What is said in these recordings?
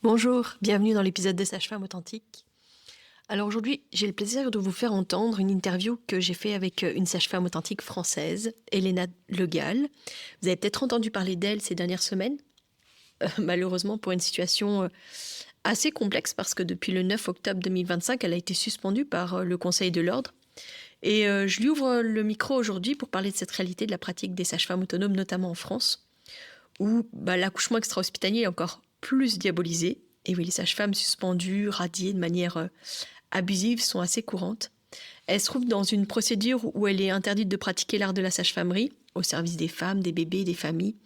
Bonjour, bienvenue dans l'épisode des Sages-Femmes Authentiques. Alors aujourd'hui, j'ai le plaisir de vous faire entendre une interview que j'ai fait avec une sage-femme authentique française, Elena Le Gall. Vous avez peut-être entendu parler d'elle ces dernières semaines, malheureusement pour une situation assez complexe parce que depuis le 9 octobre 2025, elle a été suspendue par le Conseil de l'Ordre. Et je lui ouvre le micro aujourd'hui pour parler de cette réalité de la pratique des sages-femmes autonomes, notamment en France, où l'accouchement extra-hospitalier est encore plus diabolisé. Et oui, les sages-femmes suspendues, radiées de manière abusives sont assez courantes. Elle se trouve dans une procédure où elle est interdite de pratiquer l'art de la sage-famerie au service des femmes, des bébés, des familles.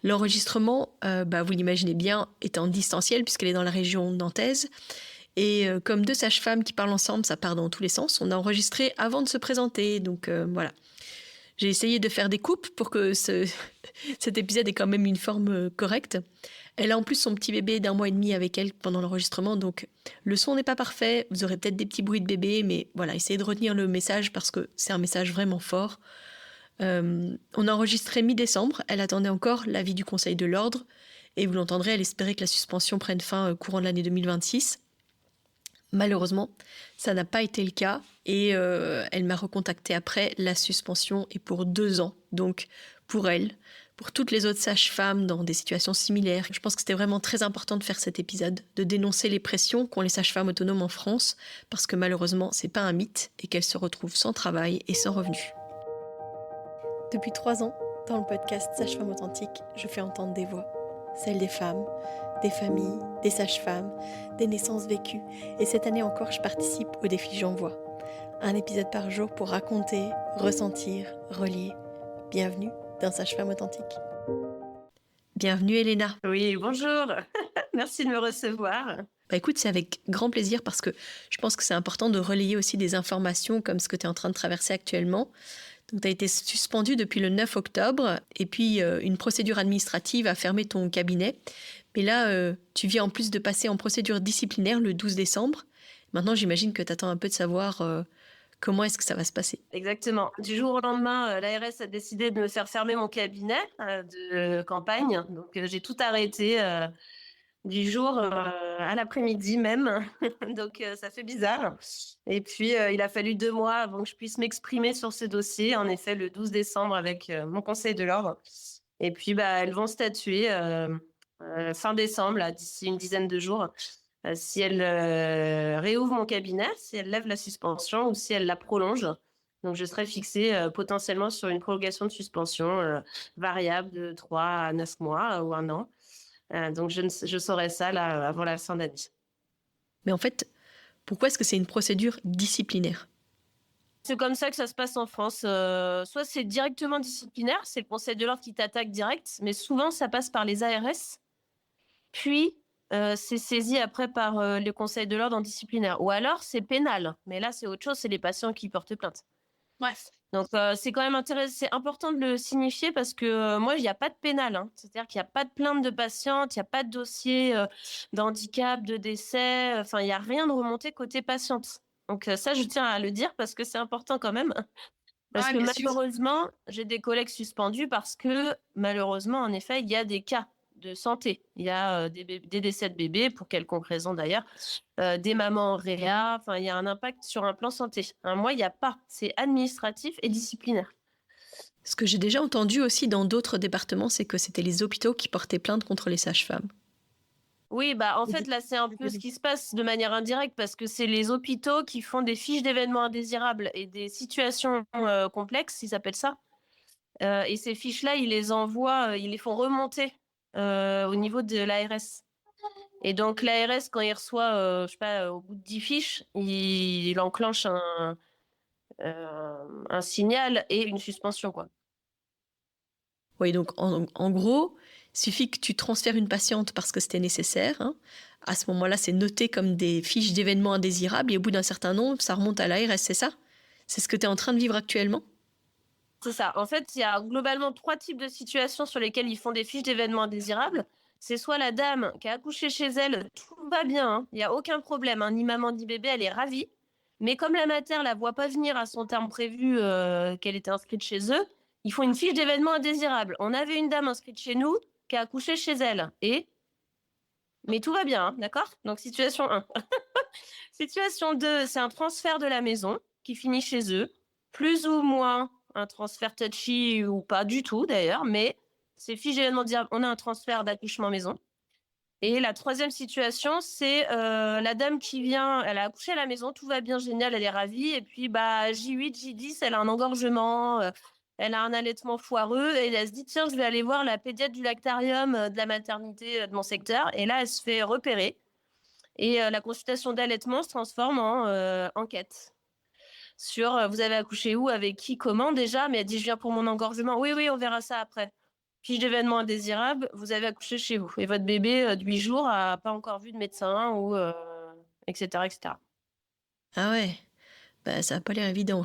L'enregistrement, vous l'imaginez bien, est en distanciel puisqu'elle est dans la région nantaise. Et comme deux sages-femmes qui parlent ensemble, ça part dans tous les sens. On a enregistré avant de se présenter, donc voilà. J'ai essayé de faire des coupes pour que cet épisode ait quand même une forme correcte. Elle a en plus son petit bébé d'1 mois et demi avec elle pendant l'enregistrement, donc le son n'est pas parfait. Vous aurez peut-être des petits bruits de bébé, mais voilà, essayez de retenir le message parce que c'est un message vraiment fort. On a enregistré mi-décembre. Elle attendait encore l'avis du Conseil de l'Ordre. Et vous l'entendrez, elle espérait que la suspension prenne fin courant de l'année 2026. Malheureusement, ça n'a pas été le cas et elle m'a recontacté après. La suspension est pour 2 ans. Donc pour elle, pour toutes les autres sages-femmes dans des situations similaires, je pense que c'était vraiment très important de faire cet épisode, de dénoncer les pressions qu'ont les sages-femmes autonomes en France, parce que malheureusement, c'est pas un mythe et qu'elles se retrouvent sans travail et sans revenus. Depuis 3 ans, dans le podcast Sages-Femmes Authentiques, je fais entendre des voix, celles des femmes, des familles, des sages-femmes, des naissances vécues. Et cette année encore, je participe au défi J'envoie. Un épisode par jour pour raconter, ressentir, relier. Bienvenue dans Sage-Femme Authentique. Bienvenue Elena. Oui, bonjour. Merci de me recevoir. Écoute, c'est avec grand plaisir parce que je pense que c'est important de relayer aussi des informations comme ce que tu es en train de traverser actuellement. Donc, tu as été suspendue depuis le 9 octobre et puis une procédure administrative a fermé ton cabinet. Mais là, tu viens en plus de passer en procédure disciplinaire le 12 décembre. Maintenant, j'imagine que tu attends un peu de savoir comment est-ce que ça va se passer. Exactement. Du jour au lendemain, l'ARS a décidé de me faire fermer mon cabinet de campagne. Donc, j'ai tout arrêté du jour à l'après-midi même. Donc, ça fait bizarre. Et puis, il a fallu 2 mois avant que je puisse m'exprimer sur ce dossier. En effet, le 12 décembre avec mon Conseil de l'Ordre. Et puis, elles vont statuer fin décembre, là, d'ici une dizaine de jours, si elle réouvre mon cabinet, si elle lève la suspension ou si elle la prolonge. Donc, je serai fixée potentiellement sur une prolongation de suspension variable de 3 à 9 mois ou 1 an. Donc, je saurai ça là, avant la fin d'année. Mais en fait, pourquoi est-ce que c'est une procédure disciplinaire ? C'est comme ça que ça se passe en France. Soit c'est directement disciplinaire, c'est le Conseil de l'Ordre qui t'attaque direct, mais souvent ça passe par les ARS. Puis, c'est saisi après par le Conseil de l'Ordre en disciplinaire. Ou alors, c'est pénal. Mais là, c'est autre chose, c'est les patients qui portent plainte. Bref. Donc, c'est quand même intéressant, c'est important de le signifier parce que moi, il n'y a pas de pénal. Hein. C'est-à-dire qu'il n'y a pas de plainte de patiente, il n'y a pas de dossier d'handicap, de décès. Enfin, il n'y a rien de remonté côté patiente. Donc, ça, je tiens à le dire parce que c'est important quand même. Parce que malheureusement, j'ai des collègues suspendus parce que malheureusement, en effet, il y a des cas de santé. Il y a des décès de bébés, pour quelconque raison d'ailleurs, des mamans en réa, enfin, il y a un impact sur un plan santé. Moi, il n'y a pas. C'est administratif et disciplinaire. Ce que j'ai déjà entendu aussi dans d'autres départements, c'est que c'était les hôpitaux qui portaient plainte contre les sages-femmes. Oui, en fait, là, c'est un peu ce qui se passe de manière indirecte parce que c'est les hôpitaux qui font des fiches d'événements indésirables et des situations complexes, ils appellent ça. Et ces fiches-là, ils les envoient, ils les font remonter au niveau de l'ARS. Et donc, l'ARS, quand il reçoit, je sais pas, au bout de 10 fiches, il enclenche un signal et une suspension, quoi. Oui, donc en gros, il suffit que tu transfères une patiente parce que c'était nécessaire. Hein. À ce moment-là, c'est noté comme des fiches d'événements indésirables et au bout d'un certain nombre, ça remonte à l'ARS, c'est ça ? C'est ce que tu es en train de vivre actuellement ? C'est ça. En fait, il y a globalement 3 types de situations sur lesquelles ils font des fiches d'événements indésirables. C'est soit la dame qui a accouché chez elle, tout va bien, hein, il n'y a aucun problème, hein, ni maman ni bébé, elle est ravie. Mais comme la mater la voit pas venir à son terme prévu qu'elle était inscrite chez eux, ils font une fiche d'événements indésirables. On avait une dame inscrite chez nous qui a accouché chez elle. Et Mais tout va bien, hein, d'accord? Donc situation 1. Situation 2, c'est un transfert de la maison qui finit chez eux. Plus ou moins un transfert touchy ou pas du tout d'ailleurs, mais c'est figé de dire on a un transfert d'accouchement maison. Et la troisième situation, c'est la dame qui vient, elle a accouché à la maison, tout va bien, génial, elle est ravie. Et puis, bah, J8, J10, elle a un engorgement, elle a un allaitement foireux. Et elle se dit, tiens, je vais aller voir la pédiatre du lactarium de la maternité de mon secteur. Et là, elle se fait repérer. Et la consultation d'allaitement se transforme en enquête sur vous avez accouché où, avec qui, comment déjà. Mais elle dit, je viens pour mon engorgement. Oui, oui, on verra ça après. Fiche d'événement indésirable, vous avez accouché chez vous. Et votre bébé de 8 jours n'a pas encore vu de médecin, ou etc., etc. Ah ouais, bah ça n'a pas l'air évident.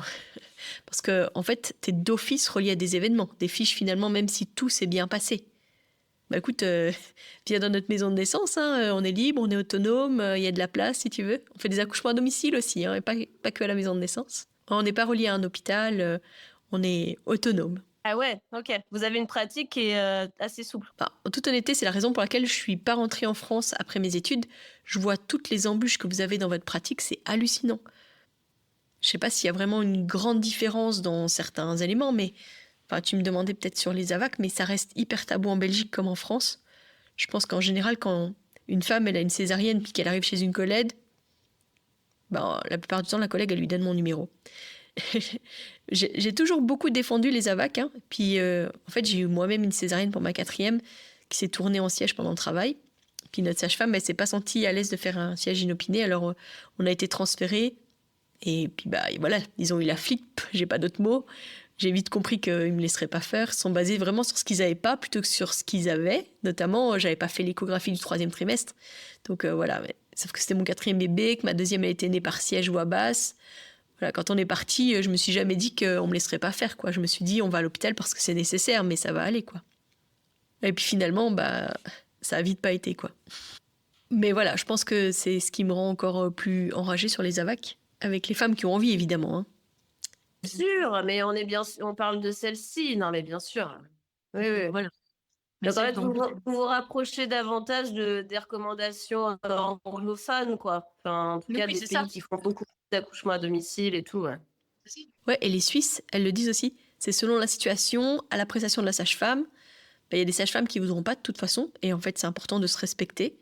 Parce que, en fait, t'es d'office relié à des événements, des fiches finalement, même si tout s'est bien passé. Bah écoute, viens dans notre maison de naissance, hein, on est libre, on est autonome, il y a de la place si tu veux. On fait des accouchements à domicile aussi, hein, et pas que à la maison de naissance. On n'est pas relié à un hôpital, on est autonome. Ah ouais, ok. Vous avez une pratique qui est assez souple. Bah, en toute honnêteté, c'est la raison pour laquelle je suis pas rentrée en France après mes études. Je vois toutes les embûches que vous avez dans votre pratique, c'est hallucinant. Je sais pas s'il y a vraiment une grande différence dans certains éléments, mais enfin, tu me demandais peut-être sur les AVAC, mais ça reste hyper tabou en Belgique comme en France. Je pense qu'en général, quand une femme elle a une césarienne puis qu'elle arrive chez une collègue, ben, la plupart du temps, la collègue elle lui donne mon numéro. J'ai toujours beaucoup défendu les AVAC, hein. Puis en fait, j'ai eu moi-même une césarienne pour ma 4e qui s'est tournée en siège pendant le travail. Puis notre sage-femme, elle s'est pas sentie à l'aise de faire un siège inopiné, alors on a été transférés. Et puis bah voilà, ils ont eu la flip, j'ai pas d'autres mots. J'ai vite compris qu'ils me laisseraient pas faire. Ils sont basés vraiment sur ce qu'ils avaient pas plutôt que sur ce qu'ils avaient. Notamment, j'avais pas fait l'échographie du 3e trimestre. Donc voilà, sauf que c'était mon 4e bébé, que ma 2e elle était née par siège voix basse. Voilà, quand on est parti, je me suis jamais dit qu'on me laisserait pas faire, quoi. Je me suis dit, on va à l'hôpital parce que c'est nécessaire, mais ça va aller, quoi. Et puis finalement, bah, ça a vite pas été, quoi. Mais voilà, je pense que c'est ce qui me rend encore plus enragée sur les AVAC, avec les femmes qui ont envie, évidemment, hein. Bien sûr, mais on parle de celle-ci. Non, mais bien sûr. Oui, oui. Voilà. Donc en fait, vous rapprochez davantage des recommandations anglophones, quoi. Enfin, en tout cas, des pays qui font beaucoup d'accouchements à domicile et tout. Ouais. Ouais, et les Suisses, elles le disent aussi. C'est selon la situation, à l'appréciation de la sage-femme. Il y a des sages-femmes qui ne voudront pas de toute façon, et en fait, c'est important de se respecter.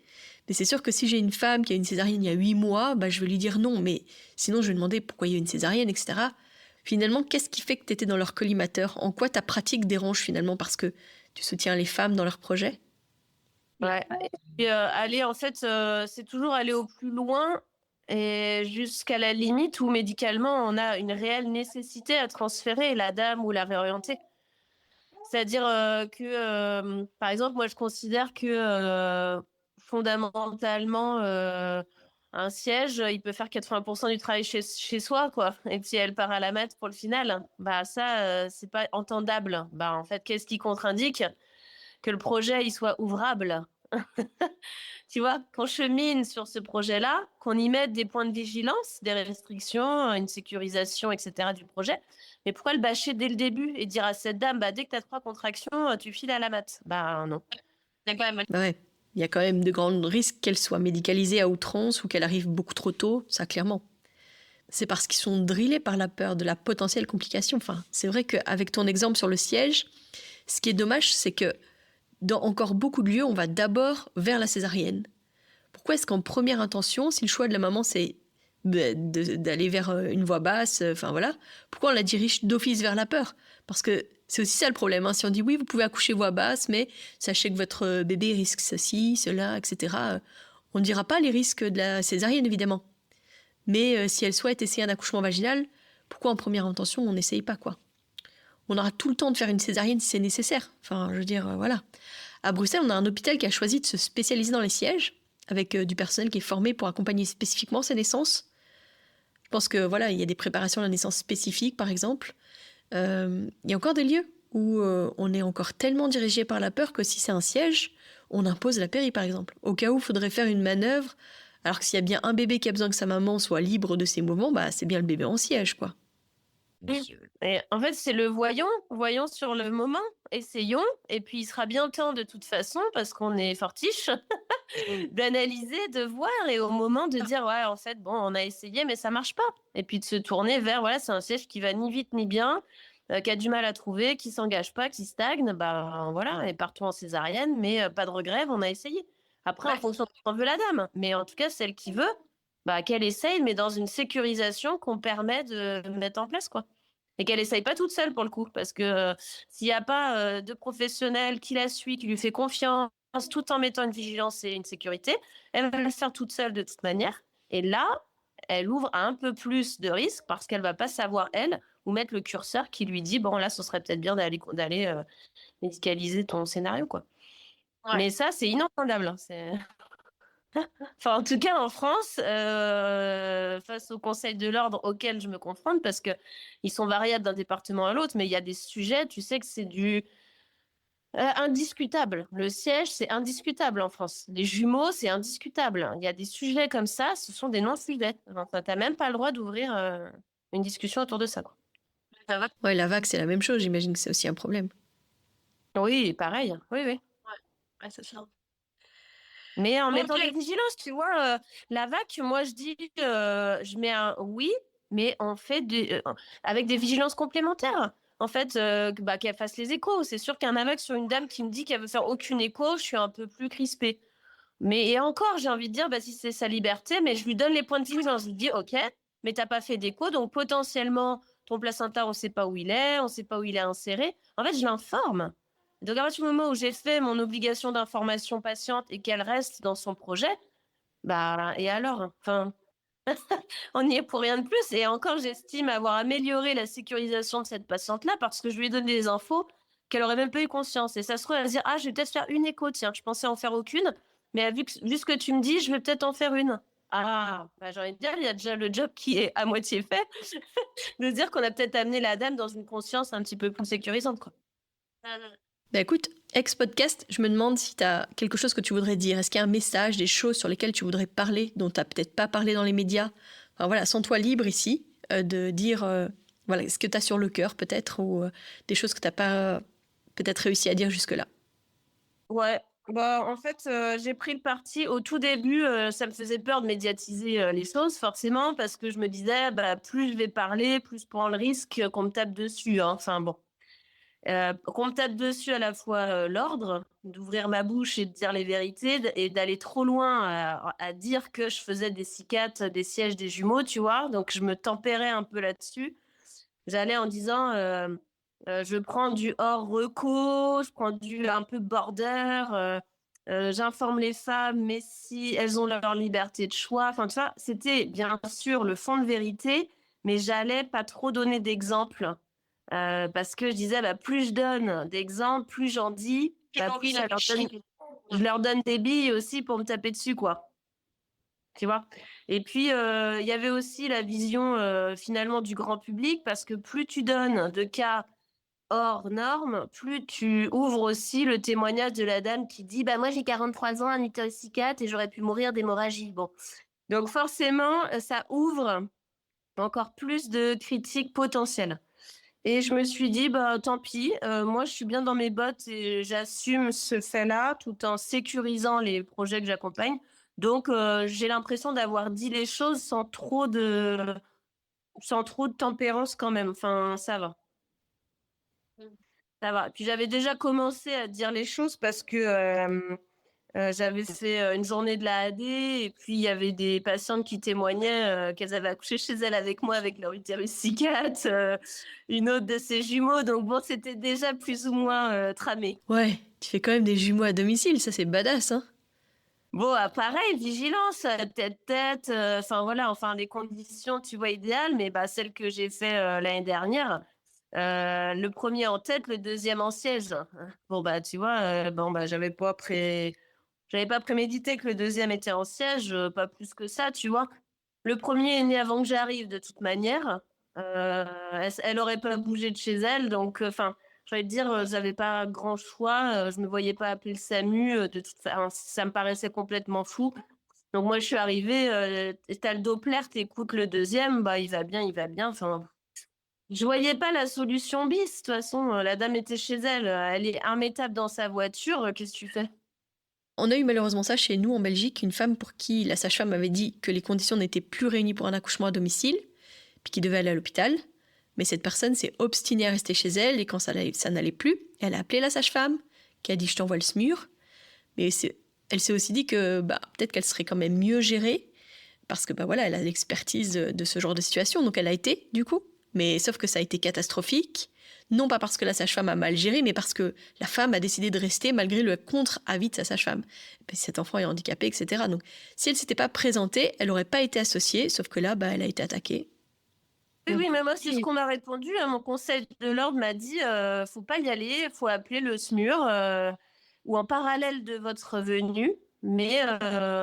Mais c'est sûr que si j'ai une femme qui a une césarienne il y a 8 mois, bah, je vais lui dire non, mais sinon je vais demander pourquoi il y a une césarienne, etc. Finalement, qu'est-ce qui fait que tu étais dans leur collimateur? En quoi ta pratique dérange finalement parce que tu soutiens les femmes dans leurs projets? Ouais. Et puis, aller, en fait, c'est toujours aller au plus loin et jusqu'à la limite où médicalement, on a une réelle nécessité à transférer la dame ou la réorienter. C'est-à-dire par exemple, moi, je considère que fondamentalement, un siège, il peut faire 80% du travail chez soi, quoi. Et si elle part à la mat pour le final, bah ça, c'est pas entendable. Bah en fait, qu'est-ce qui contre-indique que le projet il soit ouvrable? Tu vois, qu'on chemine sur ce projet-là, qu'on y mette des points de vigilance, des restrictions, une sécurisation, etc. du projet. Mais pourquoi le bâcher dès le début et dire à cette dame, bah, dès que tu as 3 contractions, tu files à la mat? Bah non. Bah ouais, il y a quand même de grands risques qu'elle soit médicalisée à outrance ou qu'elle arrive beaucoup trop tôt, ça clairement. C'est parce qu'ils sont drillés par la peur de la potentielle complication. Enfin, c'est vrai qu'avec ton exemple sur le siège, ce qui est dommage, c'est que dans encore beaucoup de lieux, on va d'abord vers la césarienne. Pourquoi est-ce qu'en première intention, si le choix de la maman c'est d'aller vers une voix basse, enfin voilà, pourquoi on la dirige d'office vers la peur? Parce que c'est aussi ça le problème, hein. Si on dit oui, vous pouvez accoucher voix basse, mais sachez que votre bébé risque ceci, cela, etc. On ne dira pas les risques de la césarienne, évidemment. Mais si elle souhaite essayer un accouchement vaginal, pourquoi en première intention on n'essaye pas, quoi? On aura tout le temps de faire une césarienne si c'est nécessaire. Enfin, je veux dire, voilà. À Bruxelles, on a un hôpital qui a choisi de se spécialiser dans les sièges, avec du personnel qui est formé pour accompagner spécifiquement ces naissances. Je pense que voilà, il y a des préparations à la naissance spécifiques, par exemple. Il y a encore des lieux où on est encore tellement dirigé par la peur que si c'est un siège, on impose la péri, par exemple. Au cas où il faudrait faire une manœuvre, alors que s'il y a bien un bébé qui a besoin que sa maman soit libre de ses mouvements, bah c'est bien le bébé en siège, quoi. Et en fait, c'est le voyons sur le moment, essayons, et puis il sera bien temps de toute façon, parce qu'on est fortiche, d'analyser, de voir, et au moment de dire ouais, en fait, bon, on a essayé, mais ça marche pas. Et puis de se tourner vers voilà, c'est un siège qui va ni vite ni bien, qui a du mal à trouver, qui s'engage pas, qui stagne, bah voilà, et partons en césarienne, mais pas de regret, on a essayé. Après, en fonction de ce qu'en veut la dame, mais en tout cas, celle qui veut, bah qu'elle essaye, mais dans une sécurisation qu'on permet de mettre en place, quoi. Et qu'elle essaye pas toute seule pour le coup, parce que s'il n'y a pas de professionnel qui la suit, qui lui fait confiance, tout en mettant une vigilance et une sécurité, elle va le faire toute seule de toute manière. Et là, elle ouvre à un peu plus de risques parce qu'elle va pas savoir, elle, où mettre le curseur qui lui dit, bon, là, ce serait peut-être bien d'aller médicaliser ton scénario, quoi. Ouais. Mais ça, c'est inentendable, hein. Enfin, en tout cas, en France, face au Conseil de l'ordre auquel je me confronte, parce que ils sont variables d'un département à l'autre, mais il y a des sujets, tu sais que c'est du indiscutable. Le siège, c'est indiscutable en France. Les jumeaux, c'est indiscutable. Il y a des sujets comme ça, ce sont des non-sujets. Enfin, t'as même pas le droit d'ouvrir une discussion autour de ça, quoi. Ouais, la vague, c'est la même chose. J'imagine que c'est aussi un problème. Oui, pareil. Oui, oui. Ouais, c'est ça. Mais en Bon, mettant des vigilances, tu vois, la vac, moi je dis, je mets un oui, mais on fait avec des vigilances complémentaires. En fait, bah, qu'elle fasse les échos. C'est sûr qu'un AVAC sur une dame qui me dit qu'elle veut faire aucune écho, je suis un peu plus crispée. Mais et encore, j'ai envie de dire, bah, si c'est sa liberté, mais je lui donne les points de vigilance. Je lui dis, ok, mais t'as pas fait d'écho, donc potentiellement, ton placenta, on sait pas où il est, on sait pas où il est inséré. En fait, je l'informe. Donc à partir du moment où j'ai fait mon obligation d'information patiente et qu'elle reste dans son projet, bah et alors, enfin, on n'y est pour rien de plus. Et encore, j'estime avoir amélioré la sécurisation de cette patiente-là parce que je lui ai donné des infos qu'elle aurait même pas eu conscience. Et ça se trouve, elle va se dire, ah, je vais peut-être faire une écho, tiens, je pensais en faire aucune, mais vu ce que tu me dis, je vais peut-être en faire une. Ah, bah, j'ai envie de dire, il y a déjà le job qui est à moitié fait, de se dire qu'on a peut-être amené la dame dans une conscience un petit peu plus sécurisante, quoi. Bah écoute, ex-podcast, je me demande si tu as quelque chose que tu voudrais dire. Est-ce qu'il y a un message, des choses sur lesquelles tu voudrais parler, dont tu n'as peut-être pas parlé dans les médias? Enfin voilà, sens-toi libre ici de dire voilà, ce que tu as sur le cœur peut-être, ou des choses que tu n'as pas peut-être réussi à dire jusque-là. Ouais, bah en fait, j'ai pris le parti au tout début, ça me faisait peur de médiatiser les choses, forcément, parce que je me disais, bah, plus je vais parler, plus je prends le risque qu'on me tape dessus, hein. Enfin bon, qu'on me tape dessus à la fois l'ordre, d'ouvrir ma bouche et de dire les vérités, et d'aller trop loin à dire que je faisais des cicates, des sièges, des jumeaux, tu vois. Donc je me tempérais un peu là-dessus. J'allais en disant, je prends du hors reco, je prends du un peu border, j'informe les femmes, mais si elles ont leur liberté de choix. Enfin, tu vois, c'était bien sûr le fond de vérité, mais j'allais pas trop donner d'exemples, parce que je disais, bah, plus je donne d'exemples, plus j'en dis, bah, plus je leur donne des billes aussi pour me taper dessus, quoi. Tu vois? Et puis, il y avait aussi la vision, finalement du grand public, parce que plus tu donnes de cas hors normes, plus tu ouvres aussi le témoignage de la dame qui dit: «Bah, moi j'ai 43 ans, un utérus C4 et j'aurais pu mourir d'hémorragie». Bon, donc forcément, ça ouvre encore plus de critiques potentielles, et je me suis dit: «Bah, tant pis, moi je suis bien dans mes bottes et j'assume ce fait-là, tout en sécurisant les projets que j'accompagne». Donc j'ai l'impression d'avoir dit les choses sans trop de tempérance quand même, enfin ça va. Ça va. Puis j'avais déjà commencé à dire les choses parce que j'avais fait une journée de la AD, et puis il y avait des patientes qui témoignaient qu'elles avaient accouché chez elles avec moi avec leur utérus C4, une autre de ses jumeaux. Donc bon, c'était déjà plus ou moins tramé. Ouais, tu fais quand même des jumeaux à domicile, ça c'est badass, hein? Bon, pareil, vigilance, tête-tête, enfin voilà, enfin les conditions, tu vois, idéales, mais bah, celles que j'ai fait l'année dernière, le premier en tête, le deuxième en siège. Bon, bah, tu vois, bon, bah, j'avais pas prémédité que le deuxième était en siège, pas plus que ça, tu vois. Le premier est né avant que j'arrive, de toute manière. Elle aurait pas bougé de chez elle, donc, enfin, j'ai envie de dire, j'avais pas grand choix. Je me voyais pas appeler le SAMU. De toute façon, ça me paraissait complètement fou. Donc moi, je suis arrivée. T'as le Doppler, t'écoutes le deuxième, bah il va bien, il va bien. Enfin, Je voyais pas la solution bis. De toute façon, la dame était chez elle, elle est immétable dans sa voiture, qu'est-ce que tu fais? On a eu malheureusement ça chez nous en Belgique, une femme pour qui la sage-femme avait dit que les conditions n'étaient plus réunies pour un accouchement à domicile, puis qui devait aller à l'hôpital. Mais cette personne s'est obstinée à rester chez elle et quand ça n'allait plus, elle a appelé la sage-femme qui a dit je t'envoie le SMUR. Mais elle s'est aussi dit que peut-être qu'elle serait quand même mieux gérée parce que voilà, elle a l'expertise de ce genre de situation. Donc elle a été du coup. Mais sauf que ça a été catastrophique. Non pas parce que la sage-femme a mal géré, mais parce que la femme a décidé de rester malgré le contre-avis de sa sage-femme. Cet enfant est handicapé, etc. Donc si elle ne s'était pas présentée, elle n'aurait pas été associée, sauf que là, elle a été attaquée. Oui, oui, mais moi, c'est ce qu'on m'a répondu. Mon conseil de l'ordre m'a dit, faut pas y aller, faut appeler le SMUR ou en parallèle de votre venue. Mais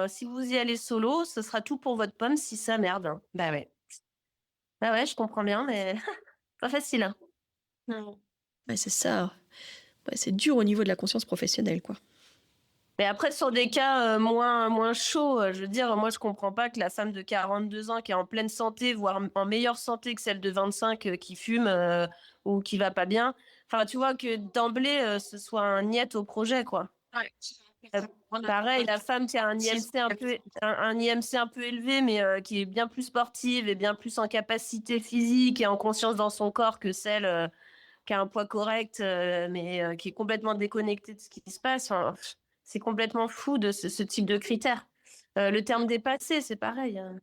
si vous y allez solo, ce sera tout pour votre pomme si ça merde, hein. Bah ouais. Bah ouais, je comprends bien, mais pas facile, hein. Non. C'est ça. C'est dur au niveau de la conscience professionnelle, quoi. Mais après, sur des cas moins chauds, je veux dire, moi, je comprends pas que la femme de 42 ans qui est en pleine santé, voire en meilleure santé que celle de 25 qui fume ou qui va pas bien, enfin, tu vois, que d'emblée, ce soit un niet au projet, quoi. Pareil, la femme qui a un IMC un IMC un peu élevé, mais qui est bien plus sportive et bien plus en capacité physique et en conscience dans son corps que celle qui a un poids correct, mais qui est complètement déconnectée de ce qui se passe. Enfin, c'est complètement fou de ce type de critères. Le terme dépassé, c'est pareil, hein.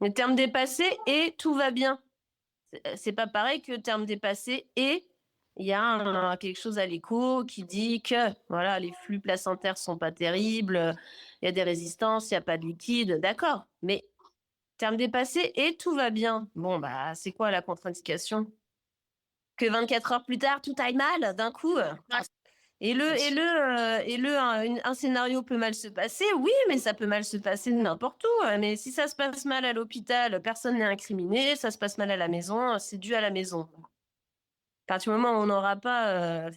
Le terme dépassé et tout va bien. C'est pas pareil que le terme dépassé et il y a quelque chose à l'écho qui dit que voilà, les flux placentaires sont pas terribles, il y a des résistances, il n'y a pas de liquide, d'accord. Mais terme dépassé et tout va bien. Bon, bah, c'est quoi la contre-indication? Que 24 heures plus tard, tout aille mal d'un coup. Un scénario peut mal se passer, oui, mais ça peut mal se passer n'importe où. Mais si ça se passe mal à l'hôpital, personne n'est incriminé. Ça se passe mal à la maison, c'est dû à la maison. À partir du moment où on n'aura pas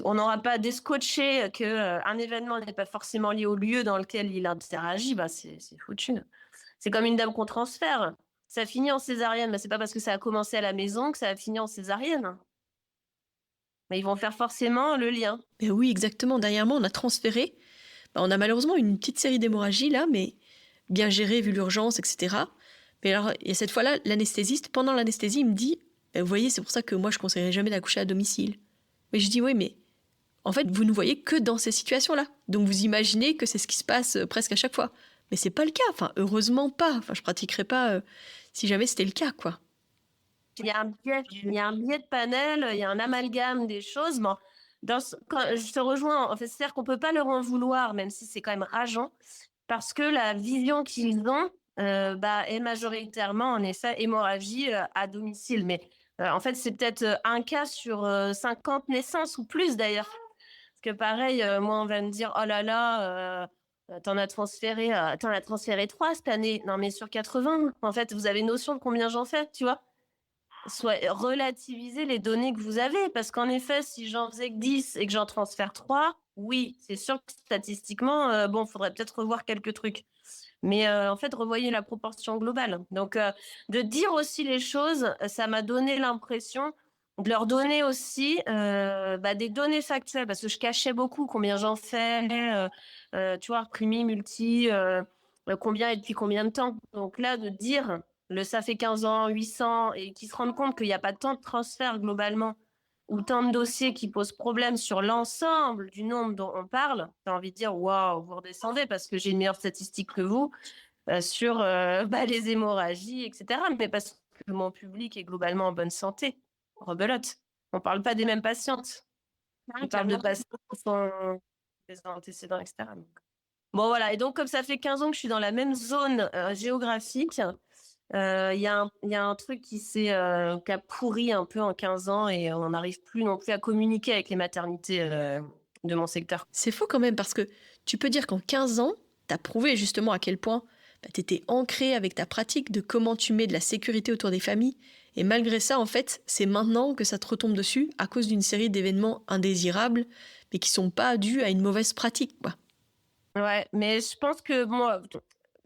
on n'aura pas descotché que un événement n'est pas forcément lié au lieu dans lequel il interagit, bah c'est foutu. C'est comme une dame qu'on transfère. Ça finit en césarienne, mais c'est pas parce que ça a commencé à la maison que ça a fini en césarienne. Mais ils vont faire forcément le lien. Mais oui, exactement. Derrière moi, on a transféré. On a malheureusement une petite série d'hémorragies là, mais bien gérée vu l'urgence, etc. Mais alors, et cette fois-là, l'anesthésiste, pendant l'anesthésie, il me dit vous voyez, c'est pour ça que moi, je ne conseillerais jamais d'accoucher à domicile. Mais je dis oui, mais en fait, vous ne voyez que dans ces situations-là. Donc vous imaginez que c'est ce qui se passe presque à chaque fois. Mais c'est pas le cas. Enfin, heureusement pas. Enfin, je pratiquerais pas si jamais c'était le cas, quoi. Il y a un biais de panel, il y a un amalgame des choses. Bon, quand je te rejoins, en fait, c'est-à-dire qu'on peut pas leur en vouloir, même si c'est quand même rageant, parce que la vision qu'ils ont est majoritairement, en effet, hémorragie à domicile. Mais en fait, c'est peut-être un cas sur 50 naissances ou plus d'ailleurs. Parce que pareil, moi, on va me dire, oh là là, t'en as transféré 3 cette année. Non, mais sur 80, en fait, vous avez notion de combien j'en fais, tu vois? Soit relativiser les données que vous avez. Parce qu'en effet, si j'en faisais que 10 et que j'en transfère 3, oui, c'est sûr que statistiquement, il faudrait peut-être revoir quelques trucs. Mais en fait, revoyez la proportion globale. Donc, de dire aussi les choses, ça m'a donné l'impression de leur donner aussi des données factuelles, parce que je cachais beaucoup combien j'en fais, tu vois, primi, multi, combien et depuis combien de temps. Donc là, de dire ça fait 15 ans, 800, et qu'ils se rendent compte qu'il n'y a pas tant de transferts globalement, ou tant de dossiers qui posent problème sur l'ensemble du nombre dont on parle, tu as envie de dire, waouh, vous redescendez parce que j'ai une meilleure statistique que vous sur les hémorragies, etc. Mais parce que mon public est globalement en bonne santé. Rebelote. On ne parle pas des mêmes patientes. On parle de patients qui sont des antécédents, etc. Bon, voilà. Et donc, comme ça fait 15 ans que je suis dans la même zone géographique, il y a un truc qui a pourri un peu en 15 ans et on n'arrive plus non plus à communiquer avec les maternités de mon secteur. C'est faux quand même, parce que tu peux dire qu'en 15 ans, tu as prouvé justement à quel point tu étais ancré avec ta pratique de comment tu mets de la sécurité autour des familles. Et malgré ça, en fait, c'est maintenant que ça te retombe dessus à cause d'une série d'événements indésirables, mais qui sont pas dus à une mauvaise pratique, quoi. Ouais, mais je pense que moi,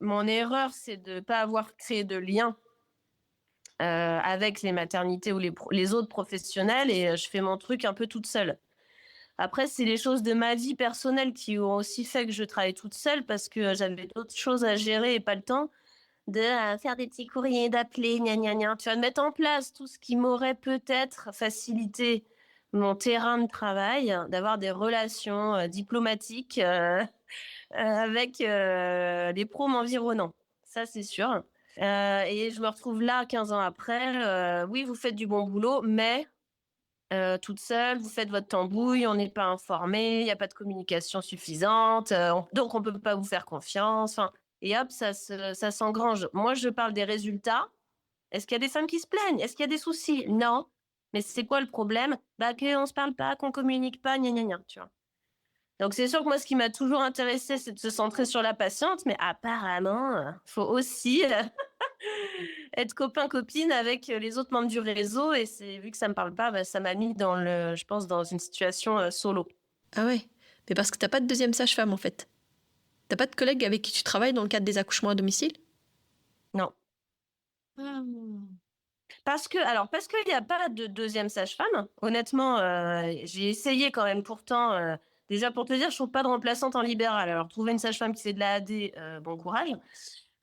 mon erreur, c'est de ne pas avoir créé de lien avec les maternités ou les autres professionnels et je fais mon truc un peu toute seule. Après, c'est les choses de ma vie personnelle qui ont aussi fait que je travaille toute seule parce que j'avais d'autres choses à gérer et pas le temps de faire des petits courriers, d'appeler, gna gna gna. Tu vois, de mettre en place tout ce qui m'aurait peut-être facilité mon terrain de travail, d'avoir des relations diplomatiques avec les pros environnants. Ça, c'est sûr. Et je me retrouve là 15 ans après. Oui, vous faites du bon boulot, mais toute seule, vous faites votre tambouille, on n'est pas informé, il n'y a pas de communication suffisante, donc on ne peut pas vous faire confiance. Enfin, et hop, ça s'engrange. Moi, je parle des résultats. Est-ce qu'il y a des femmes qui se plaignent? Est-ce qu'il y a des soucis? Non. Mais c'est quoi le problème? Bah, qu'on ne se parle pas, qu'on communique pas, gna gna gna, tu vois. Donc c'est sûr que moi, ce qui m'a toujours intéressée, c'est de se centrer sur la patiente, mais apparemment, faut aussi être copain-copine avec les autres membres du réseau. Et vu que ça me parle pas, bah, ça m'a mis je pense, dans une situation solo. Ah ouais, mais parce que t'as pas de deuxième sage-femme en fait. T'as pas de collègue avec qui tu travailles dans le cadre des accouchements à domicile? Non. Parce qu'il n'y a pas de deuxième sage-femme. Honnêtement, j'ai essayé quand même. Pourtant, déjà pour te dire, je trouve pas de remplaçante en libéral. Alors, trouver une sage-femme qui fait de la AD, bon courage.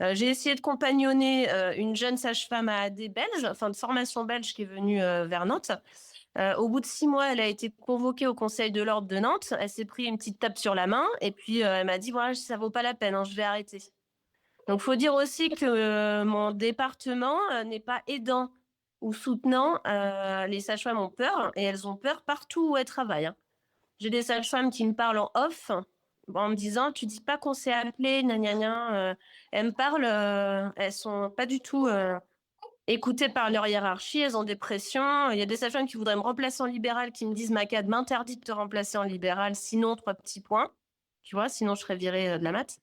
J'ai essayé de compagnonner une jeune sage-femme à AD belge, enfin de formation belge qui est venue vers Nantes. Au bout de 6 mois, elle a été convoquée au Conseil de l'ordre de Nantes. Elle s'est pris une petite tape sur la main et puis elle m'a dit voilà, ça vaut pas la peine, hein, je vais arrêter. Donc, faut dire aussi que mon département n'est pas aidant ou soutenant. Les sages-femmes ont peur et elles ont peur partout où elles travaillent, hein. J'ai des sages-femmes qui me parlent en off en me disant tu dis pas qu'on s'est appelé, gna gna gna. Elles me parlent, elles sont pas du tout écoutées par leur hiérarchie, elles ont des pressions. Il y a des sages-femmes qui voudraient me remplacer en libéral qui me disent ma cadre m'interdit de te remplacer en libéral, sinon 3 petits points. Tu vois, sinon je serais virée de la mat.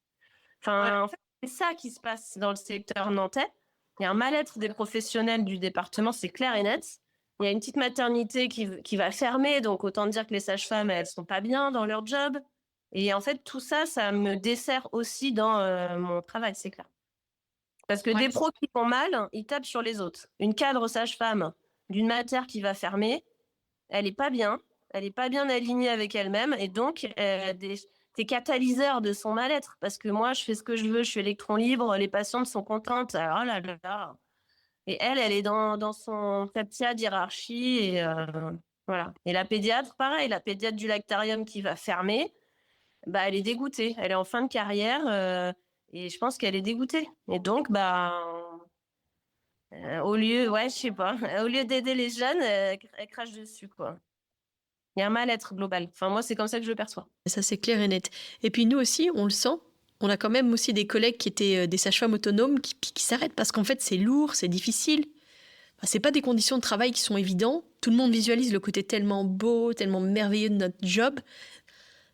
Enfin, en fait, c'est ça qui se passe dans le secteur nantais. Il y a un mal-être des professionnels du département, c'est clair et net. Il y a une petite maternité qui va fermer, donc autant dire que les sages-femmes, elles sont pas bien dans leur job. Et en fait, tout ça, ça me dessert aussi dans mon travail, c'est clair. Parce que des pros qui font mal, ils tapent sur les autres. Une cadre sage-femme d'une mater qui va fermer, elle est pas bien. Elle est pas bien alignée avec elle-même. Et donc, t'es catalyseur de son mal-être. Parce que moi, je fais ce que je veux, je suis électron libre, les patientes sont contentes. Alors, oh là là là. Et elle est dans son tapia d'hierarchie. Et voilà. Et la pédiatre, pareil, la pédiatre du lactarium qui va fermer, bah, elle est dégoûtée. Elle est en fin de carrière. Et je pense qu'elle est dégoûtée. Et donc, bah, au lieu, ouais, je sais pas, au lieu d'aider les jeunes, elle crache dessus, quoi. Il y a un mal-être global. Enfin, moi, c'est comme ça que je le perçois. Ça, c'est clair et net. Et puis nous aussi, on le sent. On a quand même aussi des collègues qui étaient des sages-femmes autonomes qui s'arrêtent parce qu'en fait, c'est lourd, c'est difficile. Enfin, c'est pas des conditions de travail qui sont évidentes. Tout le monde visualise le côté tellement beau, tellement merveilleux de notre job.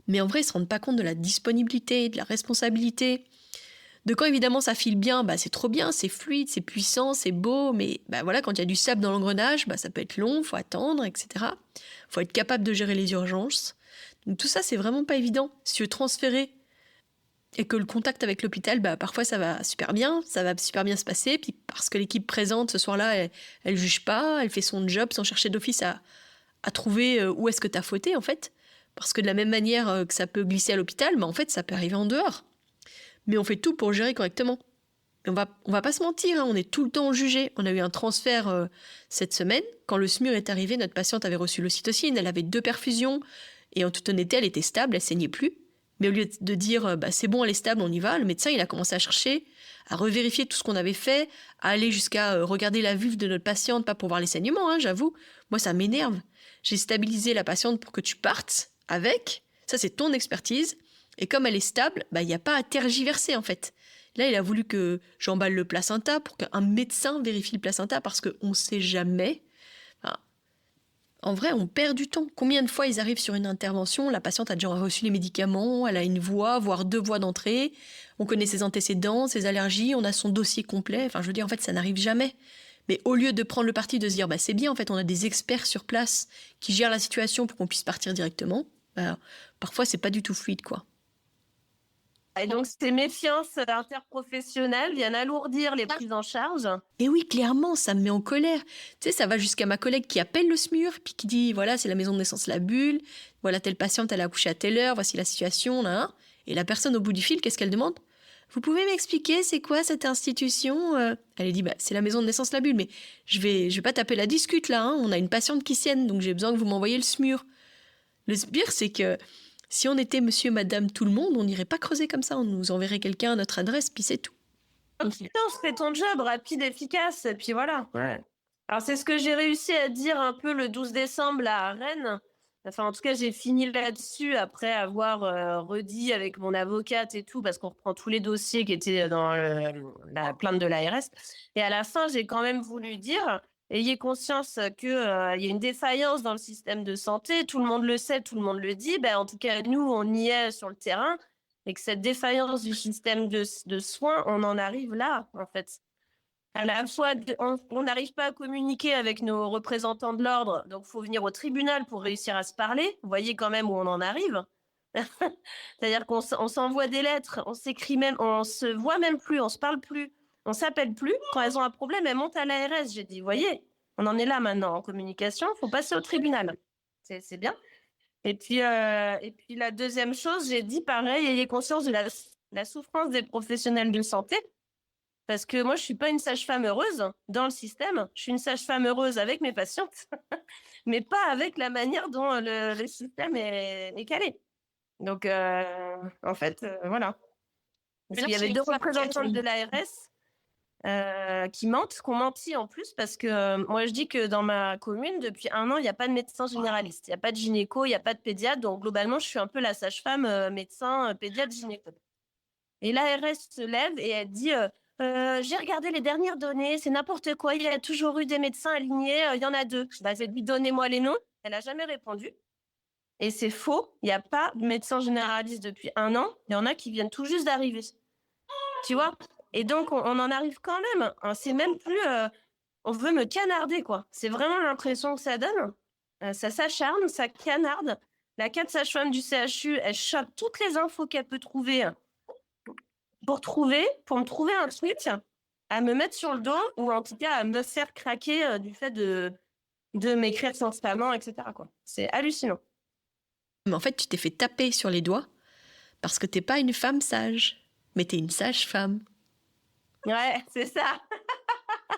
Mais en vrai, ils se rendent pas compte de la disponibilité, de la responsabilité. De quand évidemment ça file bien, bah c'est trop bien, c'est fluide, c'est puissant, c'est beau, mais bah voilà, quand il y a du sable dans l'engrenage, bah ça peut être long, faut attendre, etc. Faut être capable de gérer les urgences. Donc tout ça, c'est vraiment pas évident. Si tu veux transférer et que le contact avec l'hôpital, bah parfois ça va super bien se passer, puis parce que l'équipe présente ce soir-là, elle juge pas, elle fait son job sans chercher d'office à trouver où est-ce que t'as fauté en fait. Parce que de la même manière que ça peut glisser à l'hôpital, bah en fait ça peut arriver en dehors. Mais on fait tout pour gérer correctement. On va pas se mentir, hein, on est tout le temps jugé. On a eu un transfert cette semaine. Quand le SMUR est arrivé, notre patiente avait reçu l'ocytocine, elle avait 2 perfusions, et en toute honnêteté, elle était stable, elle saignait plus. Mais au lieu de dire bah, c'est bon, elle est stable, on y va, le médecin il a commencé à chercher, à revérifier tout ce qu'on avait fait, à aller jusqu'à regarder la vulve de notre patiente, pas pour voir les saignements, hein, j'avoue. Moi, ça m'énerve. J'ai stabilisé la patiente pour que tu partes avec. Ça, c'est ton expertise. Et comme elle est stable, bah, il n'y a pas à tergiverser en fait. Là, il a voulu que j'emballe le placenta pour qu'un médecin vérifie le placenta parce qu'on ne sait jamais. Enfin, en vrai, on perd du temps. Combien de fois ils arrivent sur une intervention, la patiente a déjà reçu les médicaments, elle a une voie, voire 2 voies d'entrée, on connaît ses antécédents, ses allergies, on a son dossier complet. Enfin, je veux dire, en fait, ça n'arrive jamais. Mais au lieu de prendre le parti de se dire, bah, c'est bien, en fait, on a des experts sur place qui gèrent la situation pour qu'on puisse partir directement, bah, parfois, c'est pas du tout fluide, quoi. Et donc, c'est méfiance interprofessionnelle, viennent alourdir les prises en charge. Et oui, clairement, ça me met en colère. Tu sais, ça va jusqu'à ma collègue qui appelle le SMUR, puis qui dit, voilà, c'est la maison de naissance La Bulle, voilà, telle patiente, elle a accouché à telle heure, voici la situation, là. Et la personne au bout du fil, qu'est-ce qu'elle demande? Vous pouvez m'expliquer, c'est quoi cette institution? Elle lui dit, bah, c'est la maison de naissance La Bulle, mais je vais pas taper la discute, là, hein. On a une patiente qui sienne, donc j'ai besoin que vous m'envoyiez le SMUR. Le pire, c'est que si on était monsieur, madame, tout le monde, on n'irait pas creuser comme ça, on nous enverrait quelqu'un à notre adresse, puis c'est tout. Putain, fais ton job rapide, efficace, et puis voilà. Ouais. Alors, c'est ce que j'ai réussi à dire un peu le 12 décembre là, à Rennes. Enfin, en tout cas, j'ai fini là-dessus après avoir redit avec mon avocate et tout, parce qu'on reprend tous les dossiers qui étaient dans la plainte de l'ARS. Et à la fin, j'ai quand même voulu dire, ayez conscience qu'il y a une défaillance dans le système de santé, tout le monde le sait, tout le monde le dit. Ben, en tout cas, nous, on y est sur le terrain. Et que cette défaillance du système de soins, on en arrive là, en fait. À la fois, on n'arrive pas à communiquer avec nos représentants de l'ordre, donc il faut venir au tribunal pour réussir à se parler. Vous voyez quand même où on en arrive. C'est-à-dire qu'on s'envoie des lettres, on s'écrit même, on se voit même plus, on se parle plus, on s'appelle plus. Quand elles ont un problème, elles montent à l'ARS. J'ai dit, voyez, on en est là maintenant en communication, il faut passer au tribunal. C'est bien. Et puis la deuxième chose, j'ai dit pareil, ayez conscience de la souffrance des professionnels de santé. Parce que moi, je suis pas une sage-femme heureuse dans le système. Je suis une sage-femme heureuse avec mes patientes, mais pas avec la manière dont le système est calé. Donc, en fait, voilà. Parce qu'il y avait deux représentantes de l'ARS qui mentent, qui ont menti en plus, parce que moi, je dis que dans ma commune, depuis 1 an, il n'y a pas de médecin généraliste. Il n'y a pas de gynéco, il n'y a pas de pédiatre. Donc, globalement, je suis un peu la sage-femme, médecin, pédiatre, gynéco. Et l'ARS se lève et elle dit j'ai regardé les dernières données, c'est n'importe quoi, il y a toujours eu des médecins alignés, il y en a 2. Bah, j'ai dit donnez-moi les noms. Elle n'a jamais répondu. Et c'est faux, il n'y a pas de médecin généraliste depuis 1 an, il y en a qui viennent tout juste d'arriver. Tu vois? Et donc, on en arrive quand même. Hein, c'est même plus. On veut me canarder, quoi. C'est vraiment l'impression que ça donne. Ça s'acharne, ça canarde. La cadre sage-femme du CHU, elle chope toutes les infos qu'elle peut trouver pour me trouver un truc à me mettre sur le dos ou en tout cas à me faire craquer du fait de m'écrire constamment, etc., quoi. C'est hallucinant. Mais en fait, tu t'es fait taper sur les doigts parce que t'es pas une femme sage, mais t'es une sage-femme. Ouais, c'est ça.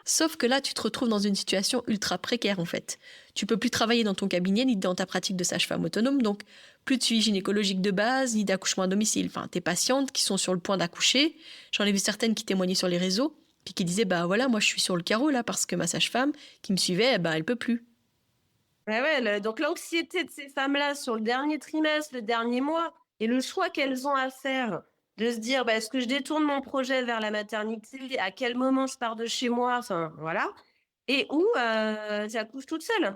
Sauf que là, tu te retrouves dans une situation ultra précaire, en fait. Tu peux plus travailler dans ton cabinet ni dans ta pratique de sage-femme autonome, donc plus de suivi gynécologique de base, ni d'accouchement à domicile. Enfin, tes patientes qui sont sur le point d'accoucher, j'en ai vu certaines qui témoignaient sur les réseaux, puis qui disaient, bah voilà, moi je suis sur le carreau là, parce que ma sage-femme qui me suivait, bah elle peut plus. Ouais, donc l'anxiété de ces femmes-là sur le dernier trimestre, le dernier mois, et le choix qu'elles ont à faire, de se dire, bah, est-ce que je détourne mon projet vers la maternité, à quel moment je pars de chez moi, enfin, voilà, et où j'accouche toute seule.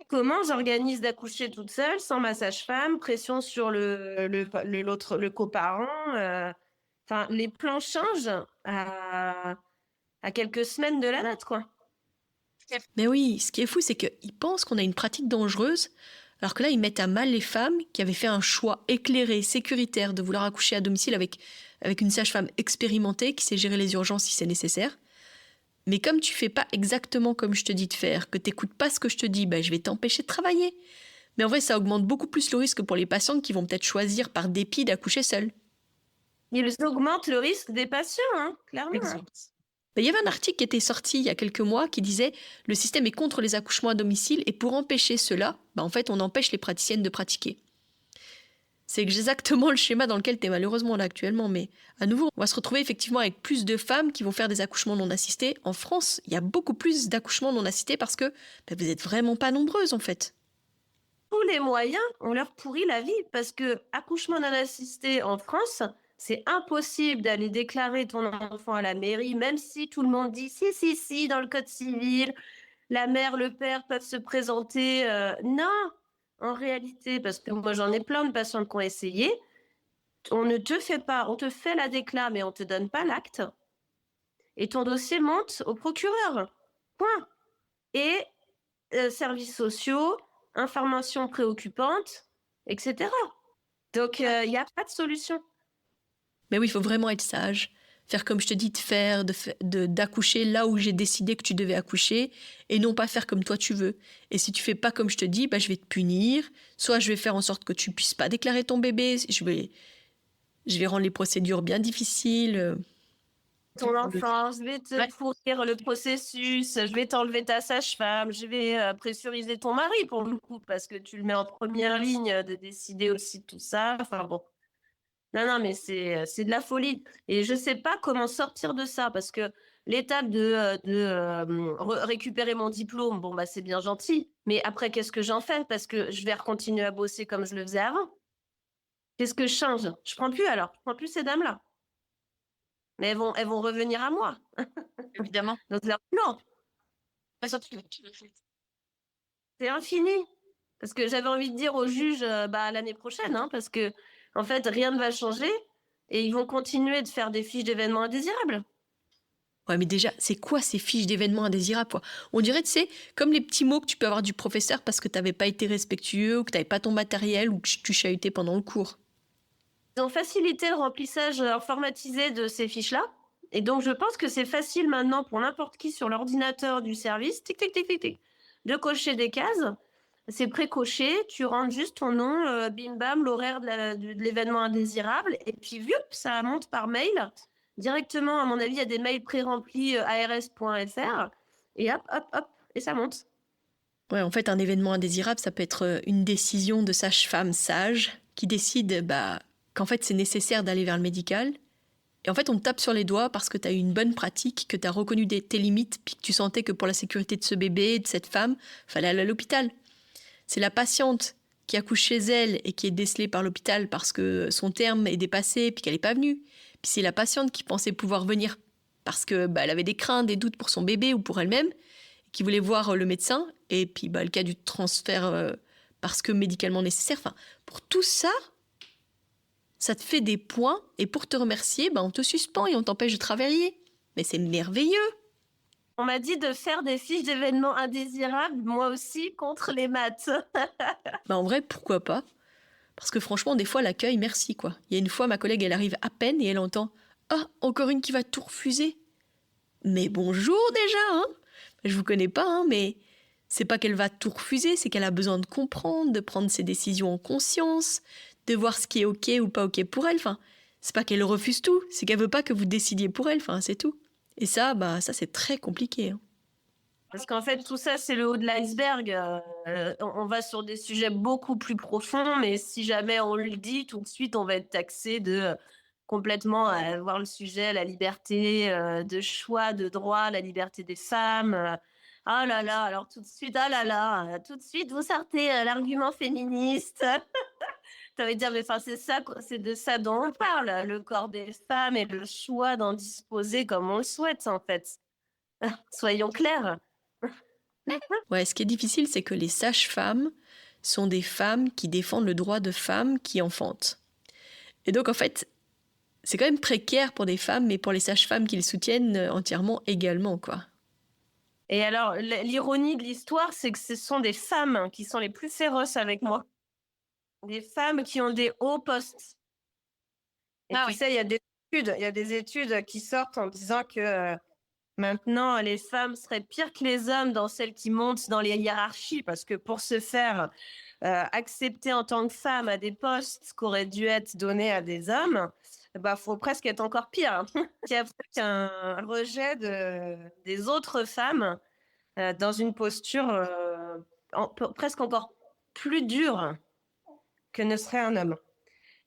Comment j'organise d'accoucher toute seule, sans ma sage-femme, pression sur le coparent, enfin, les plans changent à quelques semaines de la date, quoi. Mais oui, ce qui est fou, c'est qu'ils pensent qu'on a une pratique dangereuse, alors que là, ils mettent à mal les femmes qui avaient fait un choix éclairé, sécuritaire, de vouloir accoucher à domicile avec une sage-femme expérimentée qui sait gérer les urgences si c'est nécessaire. Mais comme tu fais pas exactement comme je te dis de faire, que t'écoutes pas ce que je te dis, ben je vais t'empêcher de travailler. Mais en vrai, ça augmente beaucoup plus le risque pour les patientes qui vont peut-être choisir par dépit d'accoucher seules. Ils augmentent le risque des patients, hein, clairement. Exact. Il y avait un article qui était sorti il y a quelques mois qui disait le système est contre les accouchements à domicile et pour empêcher cela, en fait, on empêche les praticiennes de pratiquer. C'est exactement le schéma dans lequel tu es malheureusement là actuellement, mais à nouveau, on va se retrouver effectivement avec plus de femmes qui vont faire des accouchements non assistés. En France, il y a beaucoup plus d'accouchements non assistés parce que vous n'êtes vraiment pas nombreuses en fait. Tous les moyens, on leur pourrit la vie parce que accouchement non assisté en France, c'est impossible d'aller déclarer ton enfant à la mairie, même si tout le monde dit si, dans le code civil, la mère, le père peuvent se présenter. Non, en réalité, parce que moi j'en ai plein de patients qui ont essayé, on ne te fait pas, on te fait la déclare, mais on te donne pas l'acte. Et ton dossier monte au procureur. Point. Et services sociaux, informations préoccupantes, etc. Donc, il n'y a pas de solution. Mais oui, il faut vraiment être sage. Faire comme je te dis de faire, d'accoucher là où j'ai décidé que tu devais accoucher et non pas faire comme toi tu veux. Et si tu fais pas comme je te dis, bah, je vais te punir. Soit je vais faire en sorte que tu puisses pas déclarer ton bébé. Je vais rendre les procédures bien difficiles. Ton enfant, je vais te Ouais. pourrir le processus, je vais t'enlever ta sage-femme, je vais pressuriser ton mari pour le coup, parce que tu le mets en première ligne de décider aussi de tout ça. Enfin bon. Non, non, mais c'est de la folie. Et je sais pas comment sortir de ça, parce que l'étape de récupérer mon diplôme, bon, bah, c'est bien gentil. Mais après, qu'est-ce que j'en fais? Parce que je vais continuer à bosser comme je le faisais avant. Qu'est-ce que je change? Je prends plus alors. Je prends plus ces dames-là. Mais elles vont revenir à moi. Évidemment. Donc, non, c'est infini. Parce que j'avais envie de dire au juge, bah, l'année prochaine, hein, parce que, en fait, rien ne va changer et ils vont continuer de faire des fiches d'événements indésirables. Ouais, mais déjà, c'est quoi ces fiches d'événements indésirables, quoi? On dirait, tu sais, comme les petits mots que tu peux avoir du professeur parce que tu n'avais pas été respectueux ou que tu n'avais pas ton matériel ou que tu chahutais pendant le cours. Ils ont facilité le remplissage informatisé de ces fiches-là. Et donc, je pense que c'est facile maintenant pour n'importe qui sur l'ordinateur du service, tic, tic, tic, tic, tic, de cocher des cases. C'est pré-coché, tu rentres juste ton nom, bim bam, l'horaire de l'événement indésirable, et puis, vup, ça monte par mail. Directement, à mon avis, il y a des mails pré-remplis ars.fr, et hop, hop, hop, et ça monte. Ouais, en fait, un événement indésirable, ça peut être une décision de sage-femme sage qui décide qu'en fait, c'est nécessaire d'aller vers le médical. Et en fait, on te tape sur les doigts parce que tu as eu une bonne pratique, que tu as reconnu tes limites, puis que tu sentais que pour la sécurité de ce bébé, de cette femme, fallait aller à l'hôpital. C'est la patiente qui accouche chez elle et qui est décelée par l'hôpital parce que son terme est dépassé puis qu'elle n'est pas venue. Puis c'est la patiente qui pensait pouvoir venir parce que elle avait des craintes, des doutes pour son bébé ou pour elle-même, qui voulait voir le médecin. Et puis le cas du transfert parce que médicalement nécessaire. Enfin, pour tout ça, ça te fait des points et pour te remercier, on te suspend et on t'empêche de travailler. Mais c'est merveilleux. On m'a dit de faire des fiches d'événements indésirables, moi aussi, contre les maths. En vrai, pourquoi pas? Parce que franchement, des fois, l'accueil, merci, quoi. Il y a une fois, ma collègue, elle arrive à peine et elle entend « Ah, encore une qui va tout refuser !» Mais bonjour déjà, hein. Je vous connais pas, hein, mais c'est pas qu'elle va tout refuser, c'est qu'elle a besoin de comprendre, de prendre ses décisions en conscience, de voir ce qui est OK ou pas OK pour elle. Enfin, c'est pas qu'elle refuse tout, c'est qu'elle veut pas que vous décidiez pour elle, enfin, c'est tout. Et ça, ça, c'est très compliqué, hein. Parce qu'en fait, tout ça, c'est le haut de l'iceberg. On va sur des sujets beaucoup plus profonds, mais si jamais on le dit, tout de suite, on va être taxé de complètement voir le sujet, la liberté de choix, de droit, la liberté des femmes. Ah là là, alors tout de suite, ah là là, tout de suite, vous sortez l'argument féministe. Tu envie de dire, mais enfin, c'est ça, c'est de ça dont on parle, le corps des femmes et le choix d'en disposer comme on le souhaite, en fait. Soyons clairs. Ouais, ce qui est difficile, c'est que les sages-femmes sont des femmes qui défendent le droit de femmes qui enfantent. Et donc, en fait, c'est quand même précaire pour des femmes, mais pour les sages-femmes qui les soutiennent entièrement également, quoi. Et alors, l'ironie de l'histoire, c'est que ce sont des femmes qui sont les plus féroces avec moi. Des femmes qui ont des hauts postes. Et tu sais, il y a des études qui sortent en disant que maintenant, les femmes seraient pires que les hommes dans celles qui montent dans les hiérarchies, parce que pour se faire accepter en tant que femme à des postes qui auraient dû être donnés à des hommes, bah, faut presque être encore pire. Il y a presque un rejet des autres femmes dans une posture presque encore plus dure que ne serait un homme.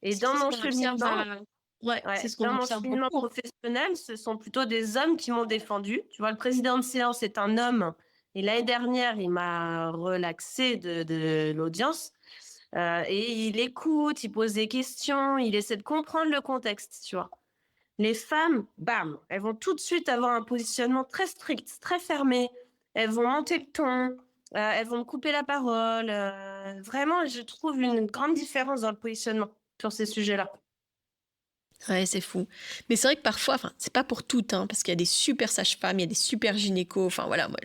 Et dans mon cheminement, Ouais, ouais, c'est ce qu'on dans mon observe cheminement beaucoup. professionnel, ce sont plutôt des hommes qui m'ont défendu. Tu vois, le président de séance est un homme. Et l'année dernière, il m'a relaxé de l'audience. Et il écoute, il pose des questions, il essaie de comprendre le contexte, tu vois. Les femmes, bam, elles vont tout de suite avoir un positionnement très strict, très fermé. Elles vont monter le ton, elles vont me couper la parole. Vraiment, je trouve une grande différence dans le positionnement sur ces sujets-là. Ouais, c'est fou. Mais c'est vrai que parfois, enfin, c'est pas pour toutes, hein, parce qu'il y a des super sages-femmes, il y a des super gynécos. Enfin voilà, moi,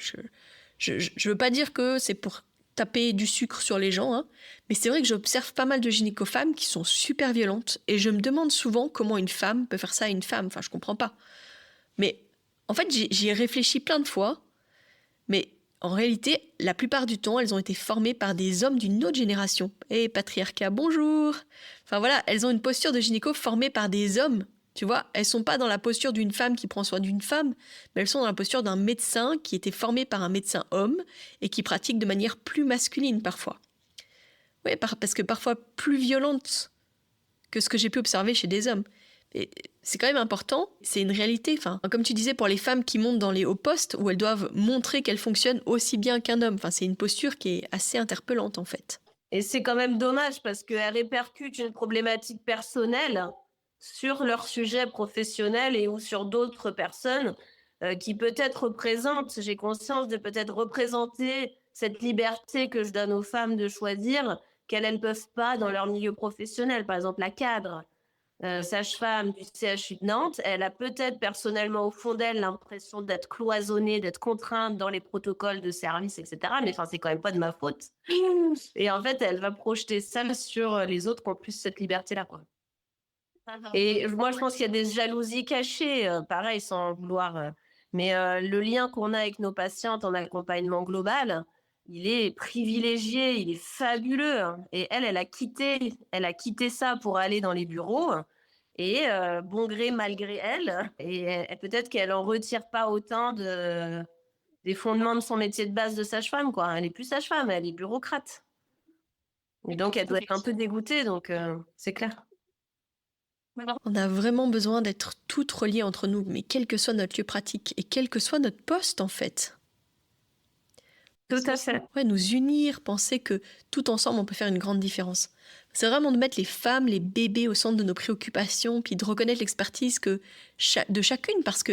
je veux pas dire que c'est pour taper du sucre sur les gens, hein, mais c'est vrai que j'observe pas mal de gynéco-femmes qui sont super violentes et je me demande souvent comment une femme peut faire ça à une femme. Enfin, je comprends pas. Mais en fait, j'y ai réfléchi plein de fois, mais en réalité, la plupart du temps, elles ont été formées par des hommes d'une autre génération. Et patriarcat, bonjour. Enfin voilà, elles ont une posture de gynéco formée par des hommes. Tu vois, elles sont pas dans la posture d'une femme qui prend soin d'une femme, mais elles sont dans la posture d'un médecin qui était formé par un médecin homme et qui pratique de manière plus masculine parfois. Oui, parce que parfois plus violente que ce que j'ai pu observer chez des hommes. Et c'est quand même important, c'est une réalité. Enfin, comme tu disais, pour les femmes qui montent dans les hauts postes, où elles doivent montrer qu'elles fonctionnent aussi bien qu'un homme. Enfin, c'est une posture qui est assez interpellante, en fait. Et c'est quand même dommage parce qu'elles répercutent une problématique personnelle sur leur sujet professionnel et ou sur d'autres personnes qui peut-être représentent, j'ai conscience de peut-être représenter cette liberté que je donne aux femmes de choisir qu'elles ne peuvent pas dans leur milieu professionnel. Par exemple, la cadre, sage-femme du CHU de Nantes, elle a peut-être personnellement au fond d'elle l'impression d'être cloisonnée, d'être contrainte dans les protocoles de service, etc. Mais enfin, c'est quand même pas de ma faute. Et en fait, elle va projeter ça sur les autres qui ont plus cette liberté-là, quoi. Et moi, je pense qu'il y a des jalousies cachées, pareil, sans vouloir. Mais le lien qu'on a avec nos patientes en accompagnement global, il est privilégié, il est fabuleux, hein. Et elle a quitté ça pour aller dans les bureaux. Et bon gré, mal gré elle. Et peut-être qu'elle en retire pas autant des fondements de son métier de base de sage-femme, quoi. Elle est plus sage-femme, elle est bureaucrate. Et donc, elle doit être un peu dégoûtée, donc c'est clair. On a vraiment besoin d'être toutes reliées entre nous, mais quel que soit notre lieu pratique et quel que soit notre poste, en fait. Tout à fait. Ouais, nous unir, penser que tout ensemble, on peut faire une grande différence. C'est vraiment de mettre les femmes, les bébés au centre de nos préoccupations, puis de reconnaître l'expertise de chacune, parce que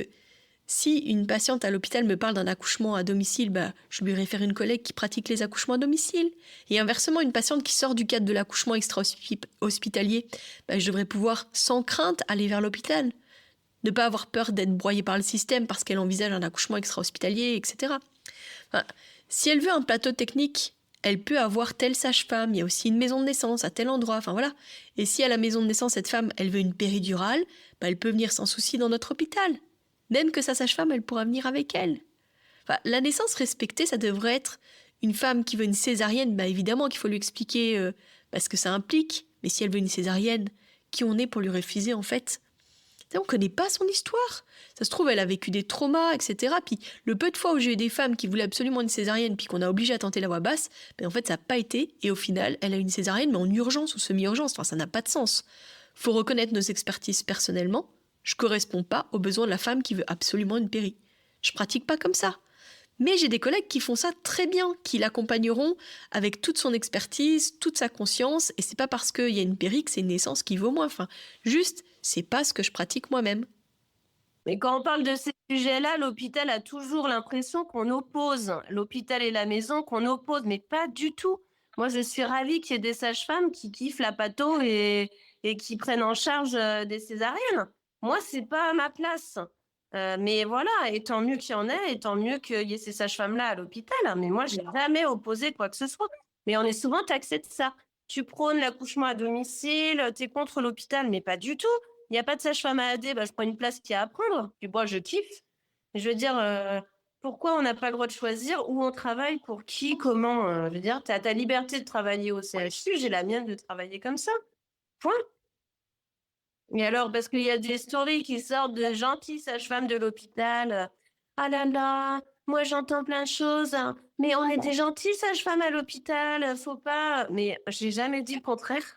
si une patiente à l'hôpital me parle d'un accouchement à domicile, je lui réfère une collègue qui pratique les accouchements à domicile. Et inversement, une patiente qui sort du cadre de l'accouchement extra-hospitalier, je devrais pouvoir, sans crainte, aller vers l'hôpital. Ne pas avoir peur d'être broyée par le système parce qu'elle envisage un accouchement extra-hospitalier, etc. Enfin, si elle veut un plateau technique, elle peut avoir telle sage-femme. Il y a aussi une maison de naissance à tel endroit. Enfin voilà. Et si à la maison de naissance, cette femme, elle veut une péridurale, elle peut venir sans souci dans notre hôpital. Même que sa sage-femme, elle pourra venir avec elle. Enfin, la naissance respectée, ça devrait être une femme qui veut une césarienne. Évidemment qu'il faut lui expliquer ce que ça implique. Mais si elle veut une césarienne, qui on est pour lui refuser en fait? On ne connaît pas son histoire. Ça se trouve, elle a vécu des traumas, etc. Puis le peu de fois où j'ai eu des femmes qui voulaient absolument une césarienne, puis qu'on a obligé à tenter la voie basse, en fait, ça n'a pas été. Et au final, elle a une césarienne, mais en urgence ou semi-urgence. Enfin, ça n'a pas de sens. Faut reconnaître nos expertises personnellement. Je ne corresponds pas aux besoins de la femme qui veut absolument une péri. Je pratique pas comme ça. Mais j'ai des collègues qui font ça très bien, qui l'accompagneront avec toute son expertise, toute sa conscience, et c'est pas parce qu'il y a une péri que c'est une naissance qui vaut moins. Enfin, juste, c'est pas ce que je pratique moi-même. Mais quand on parle de ces sujets-là, l'hôpital a toujours l'impression qu'on oppose l'hôpital et la maison, qu'on oppose, mais pas du tout. Moi, je suis ravie qu'il y ait des sages-femmes qui kiffent la patho et qui prennent en charge des césariennes. Moi, c'est pas à ma place. Mais voilà, et tant mieux qu'il y en ait, et tant mieux qu'il y ait ces sages-femmes-là à l'hôpital. Mais moi, j'ai jamais opposé quoi que ce soit. Mais on est souvent taxé de ça. Tu prônes l'accouchement à domicile, tu es contre l'hôpital, mais pas du tout. Il n'y a pas de sage-femme à AD, je prends une place qui a à prendre. Puis moi, je kiffe. Je veux dire, pourquoi on n'a pas le droit de choisir où on travaille, pour qui, comment Je veux dire, tu as ta liberté de travailler au CHU, j'ai la mienne de travailler comme ça. Point. Et alors, parce qu'il y a des stories qui sortent de gentilles sages-femmes de l'hôpital. Ah là là, moi j'entends plein de choses, hein. Mais on est des gentilles sages-femmes à l'hôpital, faut pas. Mais j'ai jamais dit le contraire.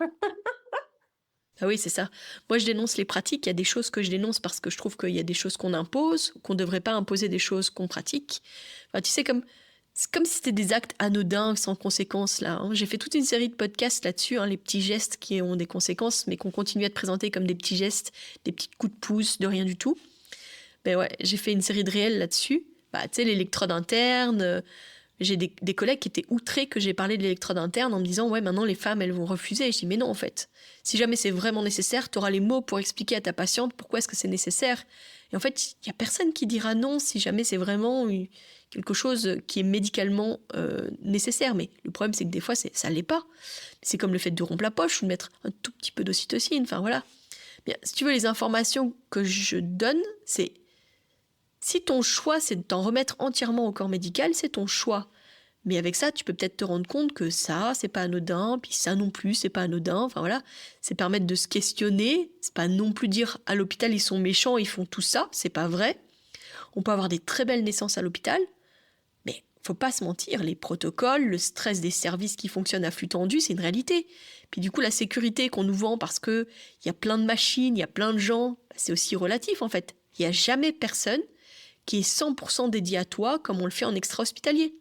Ah oui, c'est ça. Moi, je dénonce les pratiques. Il y a des choses que je dénonce parce que je trouve qu'il y a des choses qu'on impose, qu'on ne devrait pas imposer des choses qu'on pratique. Enfin, tu sais, c'est comme si c'était des actes anodins, sans conséquences, là. J'ai fait toute une série de podcasts là-dessus, les petits gestes qui ont des conséquences, mais qu'on continue à te présenter comme des petits gestes, des petits coups de pouce, de rien du tout. Ouais, j'ai fait une série de réels là-dessus. Tu sais, l'électrode interne, J'ai des collègues qui étaient outrés que j'ai parlé de l'électrode interne en me disant « Ouais, maintenant les femmes, elles vont refuser. » Et je dis « Mais non, en fait. Si jamais c'est vraiment nécessaire, tu auras les mots pour expliquer à ta patiente pourquoi est-ce que c'est nécessaire. » Et en fait, il n'y a personne qui dira non si jamais c'est vraiment quelque chose qui est médicalement nécessaire. Mais le problème, c'est que des fois, ça ne l'est pas. C'est comme le fait de rompre la poche ou de mettre un tout petit peu d'ocytocine. Enfin, voilà. Bien, si tu veux, les informations que je donne, c'est... Si ton choix, c'est de t'en remettre entièrement au corps médical, c'est ton choix. Mais avec ça, tu peux peut-être te rendre compte que ça, c'est pas anodin, puis ça non plus, c'est pas anodin. Enfin voilà, c'est permettre de se questionner. C'est pas non plus dire à l'hôpital, ils sont méchants, ils font tout ça. C'est pas vrai. On peut avoir des très belles naissances à l'hôpital, mais faut pas se mentir, les protocoles, le stress des services qui fonctionnent à flux tendu, c'est une réalité. Puis du coup, la sécurité qu'on nous vend parce qu'il y a plein de machines, il y a plein de gens, c'est aussi relatif en fait. Il n'y a jamais personne qui est 100% dédié à toi comme on le fait en extra-hospitalier.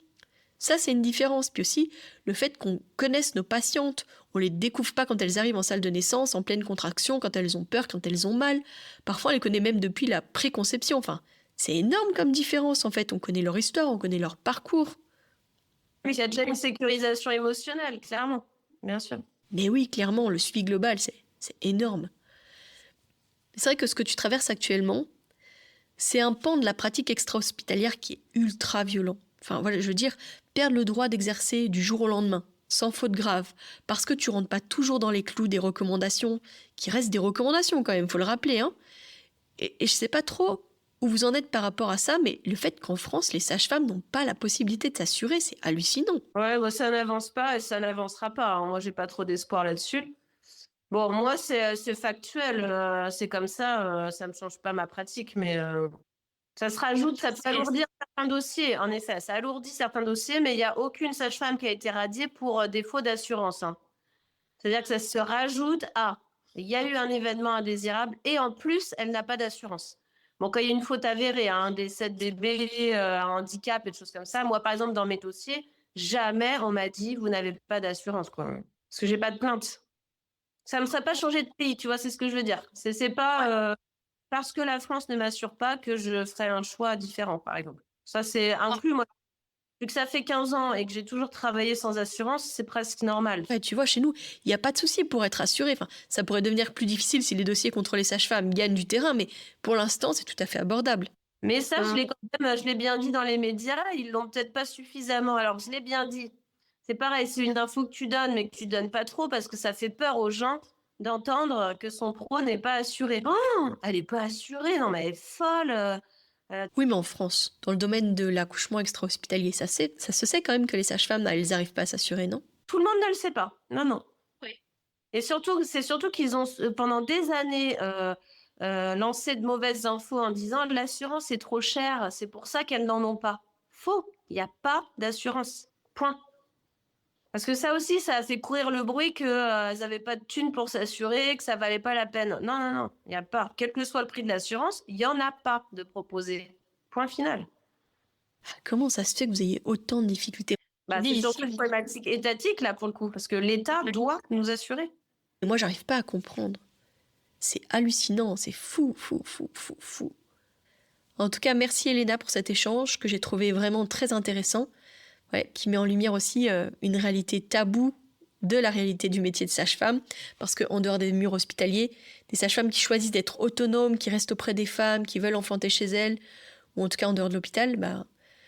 Ça, c'est une différence. Puis aussi, le fait qu'on connaisse nos patientes, on les découvre pas quand elles arrivent en salle de naissance, en pleine contraction, quand elles ont peur, quand elles ont mal. Parfois, on les connaît même depuis la préconception. Enfin, c'est énorme comme différence, en fait. On connaît leur histoire, on connaît leur parcours. Oui, il y a déjà une sécurisation émotionnelle, clairement. Bien sûr. Mais oui, clairement, le suivi global, c'est énorme. C'est vrai que ce que tu traverses actuellement, c'est un pan de la pratique extra-hospitalière qui est ultra violent. Enfin, voilà, je veux dire, perdre le droit d'exercer du jour au lendemain, sans faute grave, parce que tu rentres pas toujours dans les clous des recommandations, qui restent des recommandations quand même, faut le rappeler, hein. Et je sais pas trop où vous en êtes par rapport à ça, mais le fait qu'en France, les sages-femmes n'ont pas la possibilité de s'assurer, c'est hallucinant. Ouais, bah, ça n'avance pas et ça n'avancera pas, hein. Moi, j'ai pas trop d'espoir là-dessus. Bon, moi, c'est factuel, c'est comme ça me change pas ma pratique, mais ça se rajoute, ça peut alourdir certains dossiers. En effet, ça alourdit certains dossiers, mais il y a aucune sage-femme qui a été radiée pour défaut d'assurance, hein. C'est-à-dire que ça se rajoute à il y a eu un événement indésirable et en plus, elle n'a pas d'assurance. Bon, quand il y a une faute avérée, hein, un décès de bébé, un handicap et des choses comme ça, moi, par exemple, dans mes dossiers, jamais on m'a dit vous n'avez pas d'assurance, quoi. Parce que j'ai pas de plainte. Ça ne me serait pas changé de pays, tu vois, c'est ce que je veux dire. C'est pas parce que la France ne m'assure pas que je ferai un choix différent, par exemple. Ça, c'est inclus, moi. Vu que ça fait 15 ans et que j'ai toujours travaillé sans assurance, c'est presque normal. Ouais, tu vois, chez nous, il n'y a pas de souci pour être assuré. Enfin, ça pourrait devenir plus difficile si les dossiers contre les sages-femmes gagnent du terrain, mais pour l'instant, c'est tout à fait abordable. Mais ça, je l'ai bien dit dans les médias, ils l'ont peut-être pas suffisamment. Alors, je l'ai bien dit. C'est pareil, c'est une info que tu donnes, mais que tu donnes pas trop parce que ça fait peur aux gens d'entendre que son pro n'est pas assuré. Oh, elle est pas assurée, non mais elle est folle. Oui, mais en France, dans le domaine de l'accouchement extra-hospitalier, ça se sait quand même que les sages-femmes, elles n'arrivent pas à s'assurer, non? Tout le monde ne le sait pas. Non, non. Oui. Et surtout, c'est surtout qu'ils ont pendant des années lancé de mauvaises infos en disant l'assurance est trop chère, c'est pour ça qu'elles n'en ont pas. Faux, il n'y a pas d'assurance. Point. Parce que ça aussi, ça a fait courir le bruit qu'elles n'avaient pas de thunes pour s'assurer, que ça valait pas la peine. Non, non, non, il n'y a pas. Quel que soit le prix de l'assurance, il n'y en a pas de proposé. Point final. Comment ça se fait que vous ayez autant de difficultés? Bah, c'est surtout une problématique étatique, là, pour le coup, parce que l'État doit nous assurer. Et moi, j'arrive pas à comprendre. C'est hallucinant, c'est fou, fou, fou, fou, fou. En tout cas, merci Elena pour cet échange que j'ai trouvé vraiment très intéressant, ouais, qui met en lumière aussi une réalité taboue de la réalité du métier de sage-femme, parce qu'en dehors des murs hospitaliers, des sages-femmes qui choisissent d'être autonomes, qui restent auprès des femmes, qui veulent enfanter chez elles, ou en tout cas en dehors de l'hôpital, bah,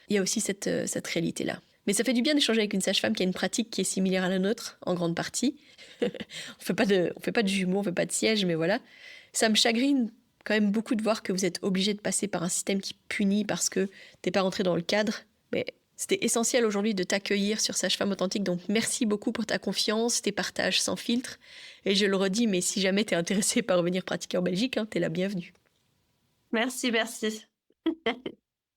il y a aussi cette réalité-là. Mais ça fait du bien d'échanger avec une sage-femme qui a une pratique qui est similaire à la nôtre, en grande partie. On fait pas de jumeaux, on fait pas de siège, mais voilà. Ça me chagrine quand même beaucoup de voir que vous êtes obligé de passer par un système qui punit parce que t'es pas rentré dans le cadre. Mais c'était essentiel aujourd'hui de t'accueillir sur Sage-Femme Authentique, donc merci beaucoup pour ta confiance, tes partages sans filtre. Et je le redis, mais si jamais t'es intéressé par revenir pratiquer en Belgique, hein, t'es la bienvenue. Merci, merci.